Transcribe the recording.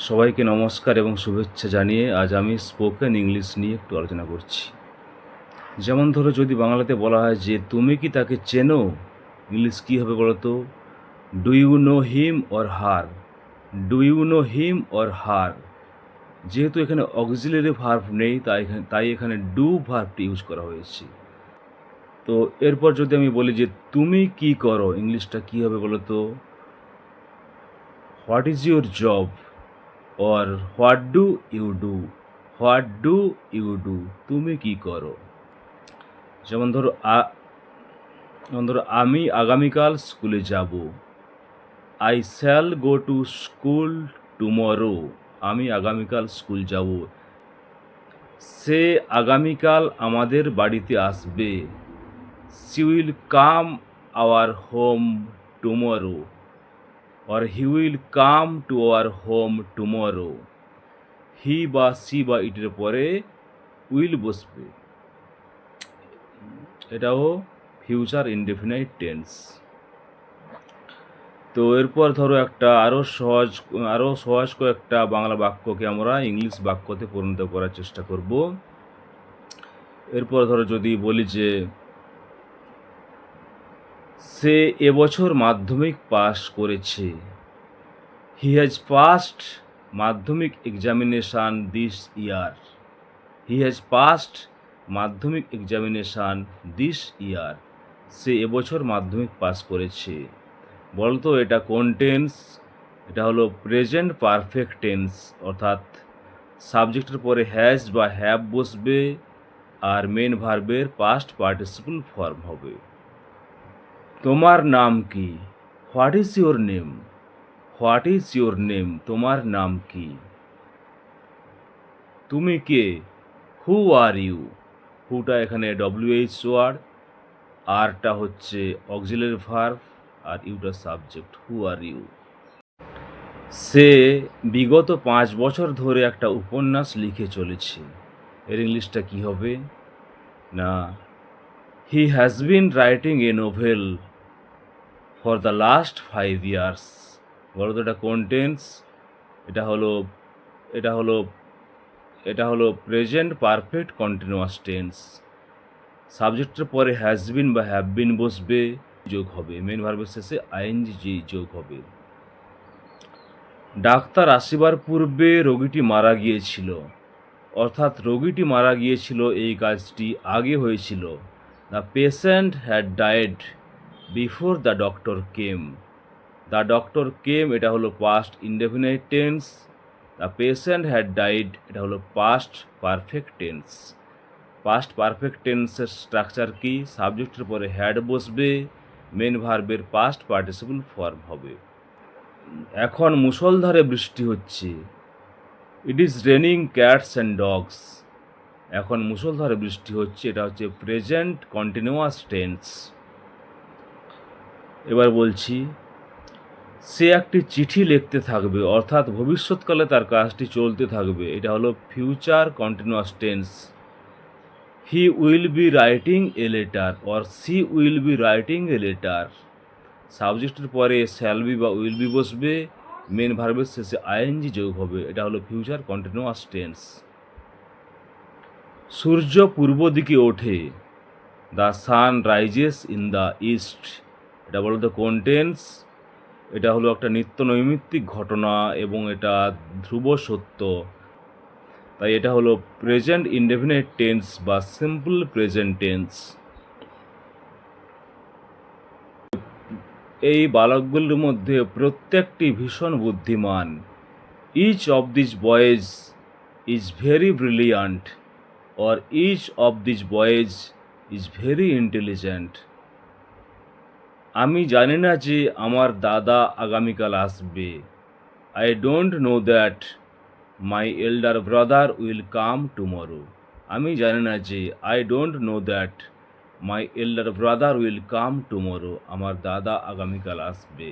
সবাইকে নমস্কার এবং শুভেচ্ছা জানিয়ে আজ আমি স্পোকেন ইংলিশ নিয়ে একটু আলোচনা করছি। যেমন ধরো, যদি বাংলাতে বলা হয় যে তুমি কি তাকে চেনো, ইংলিশ কী হবে বলো তো? Do you know him or her? Do you know him or her? যেহেতু এখানে অক্সিলারি ভার্ব নেই, তাই এখানে ডু ভার্বটি ইউজ করা হয়েছে। তো এরপর যদি আমি বলি যে তুমি কি করো, ইংলিশটা কী হবে বলো তো? What is your job or what do you do? What do you do? তুমি কি করো? যেমন ধরো আমি আগামীকাল স্কুলে যাব। I shall go to school tomorrow. আমি আগামীকাল স্কুল যাব। সে আগামীকাল আমাদের বাড়িতে আসবে। She will come our home tomorrow. Or he will come to our home tomorrow. He বা সি বা ইটের পরে উইল বসবে। এটাও ফিউচার ইনডেফিনাইট টেন্স। তো এরপর ধরো একটা আরও সহজ কয়েকটা বাংলা বাক্যকে আমরা ইংলিশ বাক্যতে পরিণত করার চেষ্টা করব। এরপর ধরো যদি বলি যে সে এবছর মাধ্যমিক পাশ করেছে। হি হ্যাজ পাসড মাধ্যমিক examination this year. He has passed মাধ্যমিক এক্সামিনেশান দিস ইয়ার। সে এবছর মাধ্যমিক পাস করেছে। বলতো এটা কোন টেন্স? এটা হলো প্রেজেন্ট পারফেক্ট টেন্স, অর্থাৎ সাবজেক্টের পরে হ্যাজ বা হ্যাভ বসবে আর মেন ভার্বের পাস্ট পার্টিসিপল ফর্ম হবে। তোমার নাম কি? What is your name? What is your name? তোমার নাম কি? তুমি কে? হু আর ইউ? হুটা এখানে WH ওয়ার্ড, আরটা হচ্ছে অক্সিলারি ভার্ব আর ইউটা সাবজেক্ট। Who are you? সে বিগত 5 বছর ধরে একটা উপন্যাস লিখে চলেছে। এর ইংলিশটা কী হবে? না, he has been writing A novel for the last 5 years. বলো তো এটা কোন টেন্স? এটা হলো এটা হলো এটা হলো প্রেজেন্ট পারফেক্ট কন্টিনিউয়াস টেন্স। সাবজেক্টের পরে হ্যাজ বিন বা হ্যাভ বিন বসবে, যোগ হবে, মেন ভার্বের শেষে আইএনজি যোগ হবে। ডাক্তার আসিবার পূর্বে রোগীটি মারা গিয়েছিল, অর্থাৎ রোগীটি মারা গিয়েছিল এই কাজটি আগে হয়েছিল। The patient had died before the doctor came. The doctor came এটা হলো past indefinite tense. The patient had died এটা হলো past perfect tense. Past perfect টেন্সের স্ট্রাকচার কি? সাবজেক্টের পরে হ্যাড বসবে, মেন ভার্বের পাস্ট পার্টিসিপল ফর্ম হবে। এখন মুষলধারে বৃষ্টি হচ্ছে। It is raining cats and dogs. এখন মুষলধারে বৃষ্টি হচ্ছে, এটা হচ্ছে প্রেজেন্ট কন্টিনিউয়াস টেন্স। এবার বলছি, সে একটি চিঠি লিখতে থাকবে, অর্থাৎ ভবিষ্যৎকালে তার কাজটি চলতে থাকবে, এটা হলো future continuous tense. He will be writing a letter or she will be writing a letter. সাবজেক্টের পরে শ্যাল বি বা উইল বি বসবে, মেন ভার্বের শেষে আইএনজি যোগ হবে, এটা হলো ফিউচার কন্টিনিউয়াস টেন্স। সূর্য পূর্ব দিকে ওঠে। The sun rises in the east. এটা বলতো কোন টেন্স? এটা হলো একটা নিত্য নৈমিত্তিক ঘটনা এবং এটা ধ্রুব সত্য, তাই এটা হলো প্রেজেন্ট ইনডেফিনিট টেন্স বা সিম্পল প্রেজেন্ট টেন্স। এই বালকগুলির মধ্যে প্রত্যেকটি ভীষণ বুদ্ধিমান। Each of this boys is very brilliant or each of this boys is very intelligent. আমি জানি না যে আমার দাদা আগামীকাল আসবে। I don't know that my elder brother will come tomorrow. আমি জানি না যে I don't know that my elder brother will come tomorrow. আমার দাদা আগামীকাল আসবে।